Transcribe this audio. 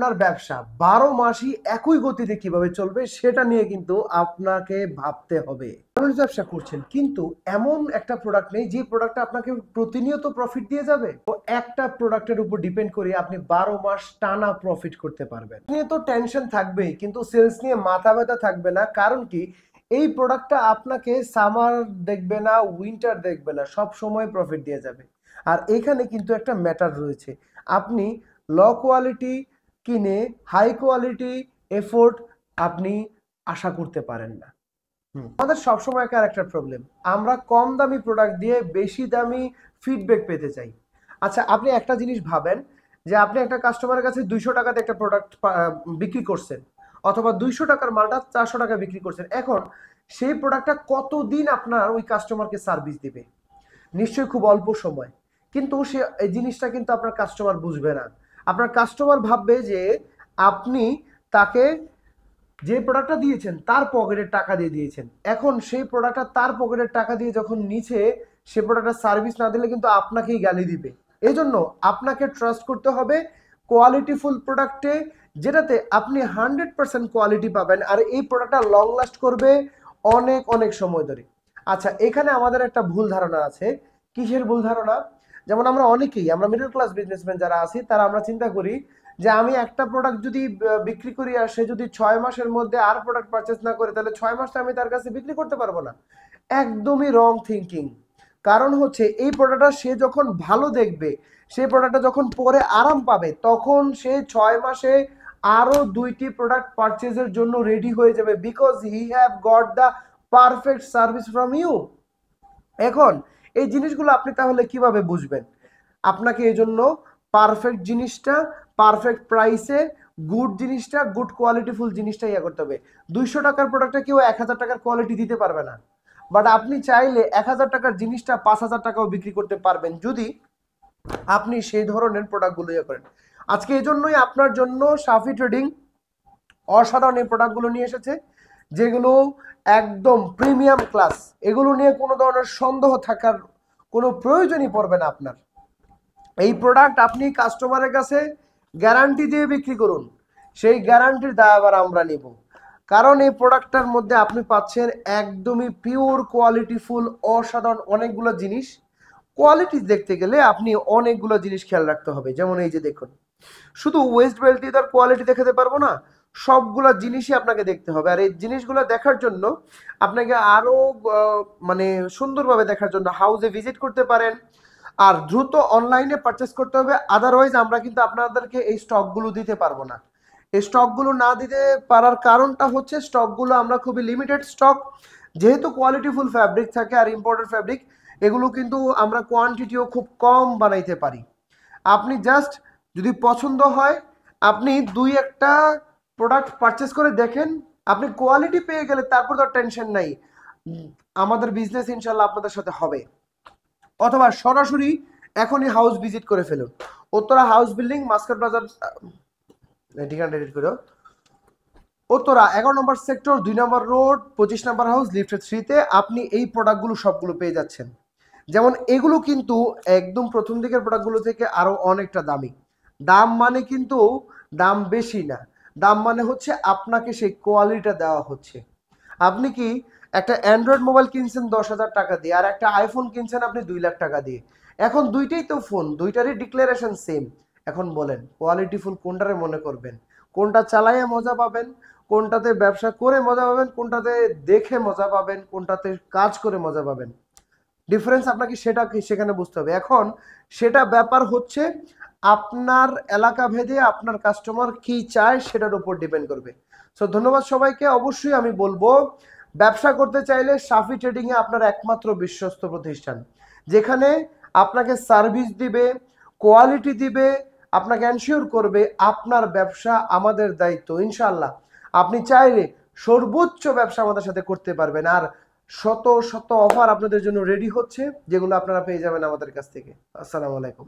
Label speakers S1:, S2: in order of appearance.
S1: আপনার ব্যবসা 12 মাসই একই গতিতে কিভাবে চলবে সেটা নিয়ে কিন্তু আপনাকে ভাবতে হবে। ব্যবসা করছেন কিন্তু এমন একটা প্রোডাক্ট নেই যে প্রোডাক্টটা আপনাকে প্রতিনিয়ত প্রফিট দিয়ে যাবে। তো একটা প্রোডাক্টের উপর ডিপেন্ড করে আপনি 12 মাস টানা প্রফিট করতে পারবেন। নিয়ে তো টেনশন থাকবেই, কিন্তু সেলস নিয়ে মাথা ব্যথা থাকবে না। কারণ কি, এই প্রোডাক্টটা আপনাকে সামার দেখবে না, উইন্টার দেখবে না, সব সময় প্রফিট দিয়ে যাবে। আর এখানে কিন্তু একটা ম্যাটার রয়েছে, আপনি লো কোয়ালিটি কিনে হাই কোয়ালিটি এফোর্ট আপনি আশা করতে পারেন না। আমাদের সবসময় একটা প্রবলেম, আমরা কম দামি প্রোডাক্ট দিয়ে বেশি দামি ফিডব্যাক পেতে চাই। আচ্ছা, আপনি একটা জিনিস ভাবেন যে আপনি একটা কাস্টমারের কাছে 200 টাকাতে একটা প্রোডাক্ট বিক্রি করছেন, অথবা 200 টাকার মালটা 400 টাকা বিক্রি করছেন। এখন সেই প্রোডাক্টটা কতদিন আপনার ওই কাস্টমারকে সার্ভিস দিবে? নিশ্চয়ই খুব অল্প সময়। কিন্তু সে এই জিনিসটা কিন্তু আপনার কাস্টমার বুঝবে না। আপনার কাস্টমার ভাববে যে আপনি তাকে যে প্রোডাক্টটা দিয়েছেন তার পকেটের টাকা দিয়ে দিয়েছেন। এখন সেই প্রোডাক্টটা তার পকেটের টাকা দিয়ে যখন নিচে, সে প্রোডাক্টটা সার্ভিস না দিলে কিন্তু আপনাকেই গালি দিবে। এই জন্য আপনাকে ট্রাস্ট করতে হবে কোয়ালিটিফুল প্রোডাক্টে, যেটাতে আপনি 100% কোয়ালিটি পাবেন, আর এই প্রোডাক্টটা লং লাস্ট করবে অনেক অনেক সময় ধরে। আচ্ছা, এখানে আমাদের একটা ভুল ধারণা আছে। কিসের ভুল ধারণা? যেমন আমরা মিডল ক্লাস বিজনেসম্যান যারা আছি, তারা আমরা চিন্তা করি যে আমি একটা প্রোডাক্ট যদি বিক্রি করি, আর সে যদি 6 মাসের মধ্যে আর প্রোডাক্ট পারচেস না করে, তাহলে 6 মাসটা আমি তার কাছে বিক্রি করতে পারবো না। একদমই রং থিঙ্কিং। কারণ হচ্ছে এই প্রোডাক্টটা সে যখন ভালো দেখবে, সেই প্রোডাক্টটা যখন পরে আরাম পাবে, তখন সে 6 মাসে আরো 2টি প্রোডাক্ট পারচেজের জন্য রেডি হয়ে যাবে, because he have got the perfect service from you. এখন এই জিনিসগুলো আপনি তাহলে কিভাবে বুঝবেন? আপনাকে এই জন্য পারফেক্ট জিনিসটা পারফেক্ট প্রাইসে, গুড জিনিসটা গুড কোয়ালিটিফুল জিনিসটা করতে হবে। 200 টাকার প্রোডাক্টটা কেউ 1000 টাকার কোয়ালিটি দিতে পারবে না, বাট আপনি চাইলে 1000 টাকার জিনিসটা 5000 টাকাও বিক্রি করতে পারবেন, যদি আপনি সেই ধরনের প্রোডাক্টগুলো করেন। আজকে এই জন্যই আপনার জন্য সাফি ট্রেডিং অসাধারণ এই প্রোডাক্টগুলো নিয়ে এসেছে, যেগুলো একদম প্রিমিয়াম ক্লাস। এগুলো নিয়ে কোনো ধরনের সন্দেহ থাকার কোনো প্রয়োজনই পড়বে না আপনার। এই প্রোডাক্ট আপনি কাস্টমারের কাছে গ্যারান্টি দিয়ে বিক্রি করুন, সেই গ্যারান্টির দায়ভার আমরা নিব। কারণ এই প্রোডাক্টটার মধ্যে আপনি পাচ্ছেন একদমই পিওর কোয়ালিটিফুল অসাধারণ অনেকগুলো জিনিস। কোয়ালিটি দেখতে গেলে আপনি অনেকগুলো জিনিস খেয়াল রাখতে হবে। যেমন এই যে দেখুন, শুধু ওয়েস্ট বেল্টই তার কোয়ালিটি দেখাতে পারবো না, সবগুলো জিনিসই আপনাকে দেখতে হবে। আর এই জিনিসগুলো দেখার জন্য আপনাকে আরো মানে সুন্দরভাবে দেখার জন্য হাউসে ভিজিট করতে পারেন, আর দ্রুত অনলাইনে পারচেস করতে হবে। আদারওয়াইজ আমরা কিন্তু আপনাদেরকে এই স্টকগুলো দিতে পারবো না। এই স্টকগুলো না দিতে পারার কারণটা হচ্ছে, স্টকগুলো আমরা খুবই লিমিটেড স্টক, যেহেতু কোয়ালিটিফুল ফ্যাব্রিক থাকে আর ইম্পোর্টেড ফ্যাব্রিক, এগুলো কিন্তু আমরা কোয়ান্টিটিও খুব কম বানাইতে পারি। আপনি জাস্ট যদি পছন্দ হয়, আপনি 2-1টা প্রোডাক্ট পারচেস করে দেখেন, আপনি কোয়ালিটি পেয়ে গেলে তারপর তো টেনশন নাই, আমাদের বিজনেস ইনশাল্লাহ আপনাদের সাথে হবে। অথবা সরাসরি এখনই হাউস ভিজিট করে ফেলুন। উত্তরা হাউস বিল্ডিং, মাস্কাট বাজার, ঠিকানা এডিট করো, উত্তরা 11 নম্বর সেক্টর, 2 নম্বর রোড, 25 নম্বর হাউস, লিফট 3-তে আপনি এই প্রোডাক্টগুলো সবগুলো পেয়ে যাচ্ছেন। যেমন এগুলো কিন্তু একদম প্রথম দিকের প্রোডাক্টগুলো থেকে আরো অনেকটা দামি। দাম মানে কিন্তু দাম বেশি না, দাম মানে হচ্ছে আপনাকে সেই কোয়ালিটিটা দেওয়া হচ্ছে। আপনি কি একটা অ্যান্ড্রয়েড মোবাইল কিনছেন 10,000 টাকা দিয়ে, আর একটা আইফোন কিনছেন আপনি 2 লাখ টাকা দিয়ে। এখন দুইটাই তো ফোন, দুইটারই ডিক্লারেশন সেম। এখন বলেন কোয়ালিটিফুল কোনটারে মনে করবেন? কোনটা চালাইয়ে মজা পাবেন, কোনটাতে ব্যবসা করে মজা পাবেন, কোনটাতে দেখে মজা পাবেন, কোনটাতে কাজ করে মজা পাবেন? ডিফারেন্স আপনাকে সেটা সেখানে বুঝতে হবে। এখন সেটা ব্যাপার হচ্ছে আপনার এলাকা ভেদে আপনার কাস্টমার কি চায় সেটার উপর ডিপেন্ড করবে। সো ধন্যবাদ সবাইকে। অবশ্যই আমি বলবো, ব্যবসা করতে চাইলে সাফি ট্রেডিং এ আপনার একমাত্র বিশ্বস্ত প্রতিষ্ঠান, যেখানে আপনাকে সার্ভিস দিবে, কোয়ালিটি দিবে, আপনাকে এনশিওর করবে আপনার ব্যবসা আমাদের দায়িত্ব। ইনশাআল্লাহ আপনি চাইলে সর্বোচ্চ ব্যবসা আমাদের সাথে করতে পারবেন। আর শত শত অফার আপনাদের জন্য রেডি হচ্ছে, যেগুলো আপনারা পেয়ে যাবেন আমাদের কাছ থেকে। আসসালামু আলাইকুম।